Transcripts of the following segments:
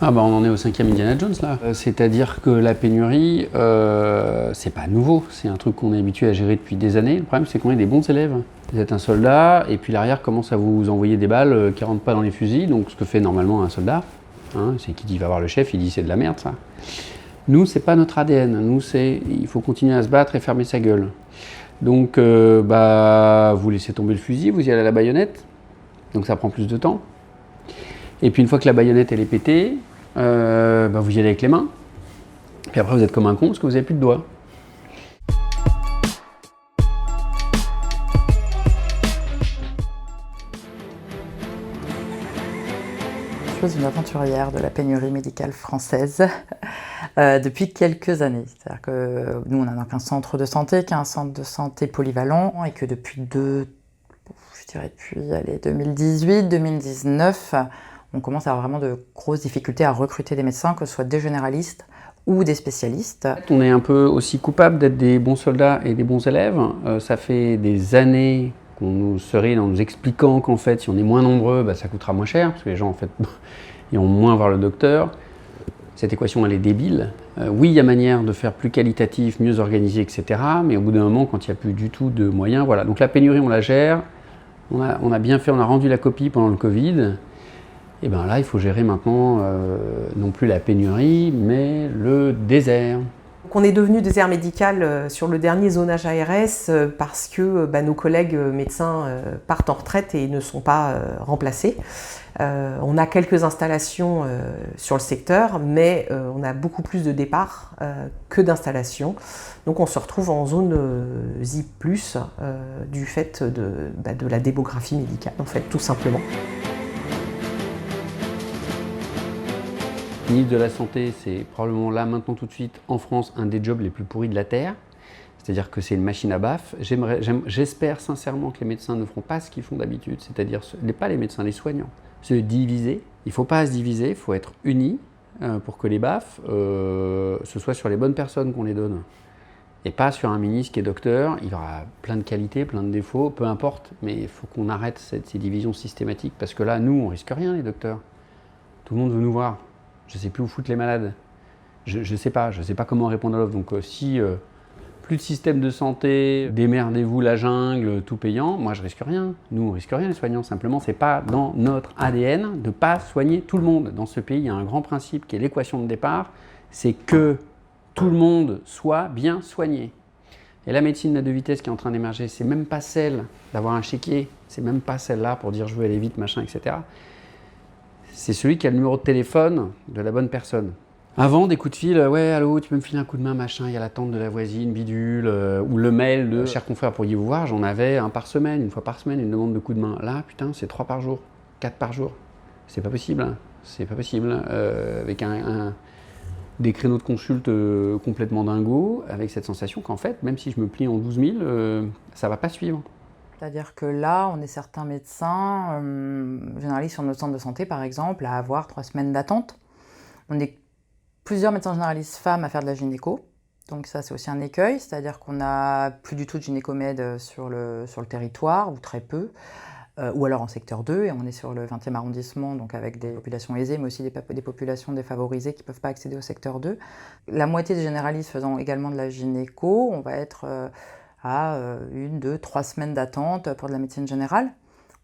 Ah bah on en est au 5e Indiana Jones là. C'est-à-dire que la pénurie, c'est pas nouveau, c'est un truc qu'on est habitué à gérer depuis des années. Le problème c'est qu'on est des bons élèves. Vous êtes un soldat et puis l'arrière commence à vous envoyer des balles qui rentrent pas dans les fusils, donc ce que fait normalement un soldat, hein, c'est qu'il dit va voir le chef, il dit c'est de la merde ça. Nous c'est pas notre ADN, nous c'est il faut continuer à se battre et fermer sa gueule. Donc vous laissez tomber le fusil, vous y allez à la baïonnette, donc ça prend plus de temps. Et puis une fois que la baïonnette elle est pétée, vous y allez avec les mains. Puis après vous êtes comme un con parce que vous n'avez plus de doigts. Je suis une aventurière de la pénurie médicale française depuis quelques années. C'est-à-dire que nous, on a donc un centre de santé qui est un centre de santé polyvalent et que depuis 2018-2019, on commence à avoir vraiment de grosses difficultés à recruter des médecins, que ce soit des généralistes ou des spécialistes. On est un peu aussi coupable d'être des bons soldats et des bons élèves. Ça fait des années qu'on nous serait en nous expliquant qu'en fait, si on est moins nombreux, ça coûtera moins cher, parce que les gens, en fait, ils vont moins voir le docteur. Cette équation, elle est débile. Oui, il y a manière de faire plus qualitatif, mieux organisé, etc. Mais au bout d'un moment, quand il n'y a plus du tout de moyens, voilà. Donc la pénurie, on la gère. On a bien fait, on a rendu la copie pendant le Covid. Et bien là, il faut gérer maintenant non plus la pénurie, mais le désert. Donc on est devenu désert médical sur le dernier zonage ARS parce que nos collègues médecins partent en retraite et ne sont pas remplacés. On a quelques installations sur le secteur, mais on a beaucoup plus de départs que d'installations. Donc on se retrouve en zone ZIP+, du fait de la démographie médicale, en fait, tout simplement. Ministre de la Santé, c'est probablement là, maintenant, tout de suite, en France, un des jobs les plus pourris de la Terre. C'est-à-dire que c'est une machine à baffe. J'espère sincèrement que les médecins ne feront pas ce qu'ils font d'habitude, c'est-à-dire, pas les médecins, les soignants, se diviser. Il ne faut pas se diviser, il faut être unis pour que les baffes, ce soit sur les bonnes personnes qu'on les donne. Et pas sur un ministre qui est docteur, il aura plein de qualités, plein de défauts, peu importe, mais il faut qu'on arrête ces divisions systématiques, parce que là, nous, on risque rien, les docteurs. Tout le monde veut nous voir. Je ne sais plus où foutre les malades. Je ne sais pas comment répondre à l'offre. Donc si plus de système de santé, démerdez-vous la jungle, tout payant, moi je risque rien. Nous on risque rien les soignants. Simplement c'est pas dans notre ADN de pas soigner tout le monde. Dans ce pays il y a un grand principe qui est l'équation de départ, c'est que tout le monde soit bien soigné. Et la médecine à deux vitesses qui est en train d'émerger, c'est même pas celle d'avoir un chéquier, c'est même pas celle-là pour dire je veux aller vite, machin, etc. C'est celui qui a le numéro de téléphone de la bonne personne. Avant, des coups de fil, ouais, allô, tu peux me filer un coup de main, machin, il y a la tante de la voisine, bidule, ou le mail de chers confrères, pourriez-vous voir, j'en avais un par semaine, une fois par semaine, une demande de coup de main. Là, putain, c'est 3 par jour, 4 par jour. C'est pas possible, hein. C'est pas possible. Avec des créneaux de consulte complètement dingos, avec cette sensation qu'en fait, même si je me plie en 12 000, ça va pas suivre. C'est-à-dire que là, on est certains médecins, généralistes sur notre centre de santé par exemple, à avoir 3 semaines d'attente. On est plusieurs médecins généralistes femmes à faire de la gynéco, donc ça c'est aussi un écueil, c'est-à-dire qu'on n'a plus du tout de gynécomède sur le territoire, ou très peu, ou alors en secteur 2, et on est sur le 20e arrondissement, donc avec des populations aisées, mais aussi des populations défavorisées qui ne peuvent pas accéder au secteur 2. La moitié des généralistes faisant également de la gynéco, on va être à 1, 2, 3 semaines d'attente pour de la médecine générale.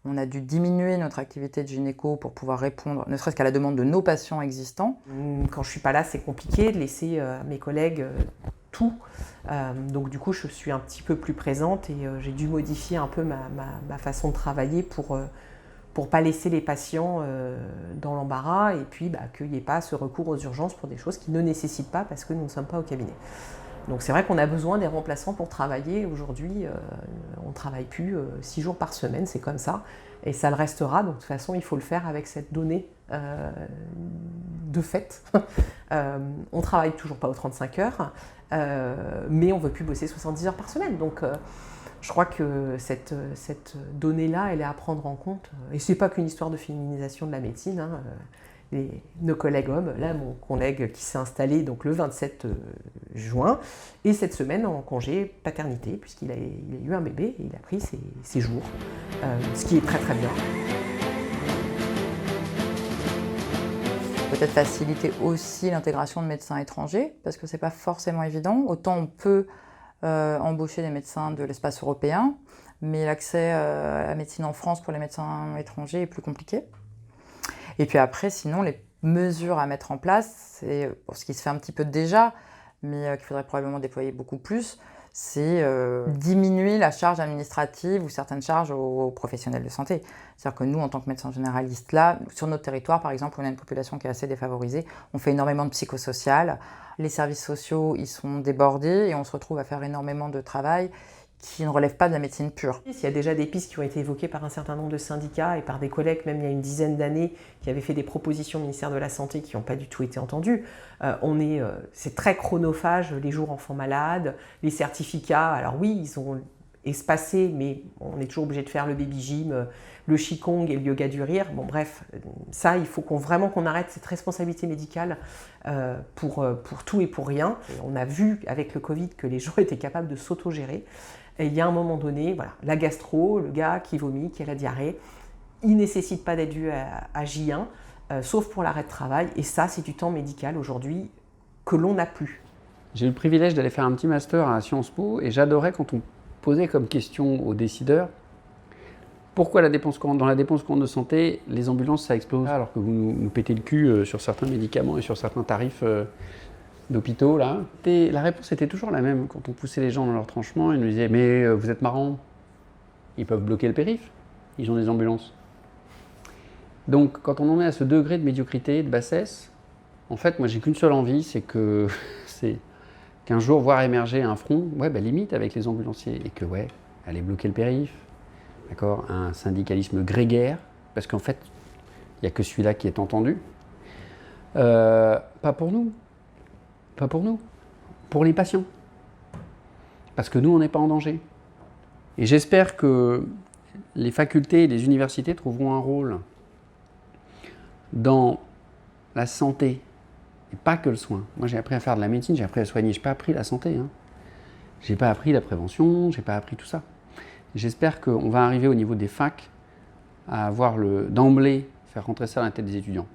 On a dû diminuer notre activité de gynéco pour pouvoir répondre, ne serait-ce qu'à la demande de nos patients existants. Quand je ne suis pas là, c'est compliqué de laisser à mes collègues tout. Donc du coup, je suis un petit peu plus présente et j'ai dû modifier un peu ma façon de travailler pour pas laisser les patients dans l'embarras et puis qu'il n'y ait pas ce recours aux urgences pour des choses qui ne nécessitent pas parce que nous ne sommes pas au cabinet. Donc c'est vrai qu'on a besoin des remplaçants pour travailler. Aujourd'hui, on ne travaille plus 6 jours par semaine, c'est comme ça. Et ça le restera, donc de toute façon, il faut le faire avec cette donnée de fait. On ne travaille toujours pas aux 35 heures, mais on ne veut plus bosser 70 heures par semaine. Donc je crois que cette donnée-là, elle est à prendre en compte. Et ce n'est pas qu'une histoire de féminisation de la médecine, hein. Nos collègues hommes, là mon collègue qui s'est installé donc le 27 juin et cette semaine en congé paternité puisqu'il a eu un bébé et il a pris ses jours, ce qui est très très bien. peut-être faciliter aussi l'intégration de médecins étrangers, parce que c'est pas forcément évident. Autant on peut embaucher des médecins de l'espace européen, mais l'accès à la médecine en France pour les médecins étrangers est plus compliqué. Et puis après, sinon, les mesures à mettre en place, c'est ce qui se fait un petit peu déjà, mais qu'il faudrait probablement déployer beaucoup plus, c'est diminuer la charge administrative ou certaines charges aux professionnels de santé. C'est-à-dire que nous, en tant que médecins généralistes, là, sur notre territoire, par exemple, on a une population qui est assez défavorisée, on fait énormément de psychosocial, les services sociaux, ils sont débordés et on se retrouve à faire énormément de travail qui ne relève pas de la médecine pure. Il y a déjà des pistes qui ont été évoquées par un certain nombre de syndicats et par des collègues, même il y a une dizaine d'années, qui avaient fait des propositions au ministère de la Santé qui n'ont pas du tout été entendues. C'est très chronophage, les jours enfants malades, les certificats. Alors oui, ils sont espacés, mais on est toujours obligé de faire le baby gym, le qigong et le yoga du rire. Bon bref, ça, il faut vraiment qu'on arrête cette responsabilité médicale pour tout et pour rien. On a vu avec le Covid que les gens étaient capables de s'autogérer. Et il y a un moment donné, voilà, la gastro, le gars qui vomit, qui a la diarrhée, il ne nécessite pas d'être dû à J1, sauf pour l'arrêt de travail. Et ça, c'est du temps médical aujourd'hui que l'on n'a plus. J'ai eu le privilège d'aller faire un petit master à Sciences Po et j'adorais quand on posait comme question aux décideurs pourquoi dans la dépense courante de santé, les ambulances, ça explose alors que vous nous pétez le cul sur certains médicaments et sur certains tarifs d'hôpitaux, là. Et la réponse était toujours la même. Quand on poussait les gens dans leur tranchement, ils nous disaient « Mais vous êtes marrants, ils peuvent bloquer le périph', ils ont des ambulances. » Donc, quand on en est à ce degré de médiocrité, de bassesse, en fait, moi, j'ai qu'une seule envie, c'est qu'un jour, voir émerger un front, limite avec les ambulanciers, et que, aller bloquer le périph', d'accord, un syndicalisme grégaire, parce qu'en fait, il n'y a que celui-là qui est entendu. Pas pour nous. Pas pour nous, pour les patients. Parce que nous, on n'est pas en danger. Et j'espère que les facultés et les universités trouveront un rôle dans la santé, et pas que le soin. Moi, j'ai appris à faire de la médecine, j'ai appris à soigner, je n'ai pas appris la santé. J'ai pas appris la prévention, j'ai pas appris tout ça. J'espère qu'on va arriver au niveau des facs à avoir d'emblée faire rentrer ça dans la tête des étudiants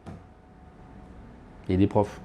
et des profs.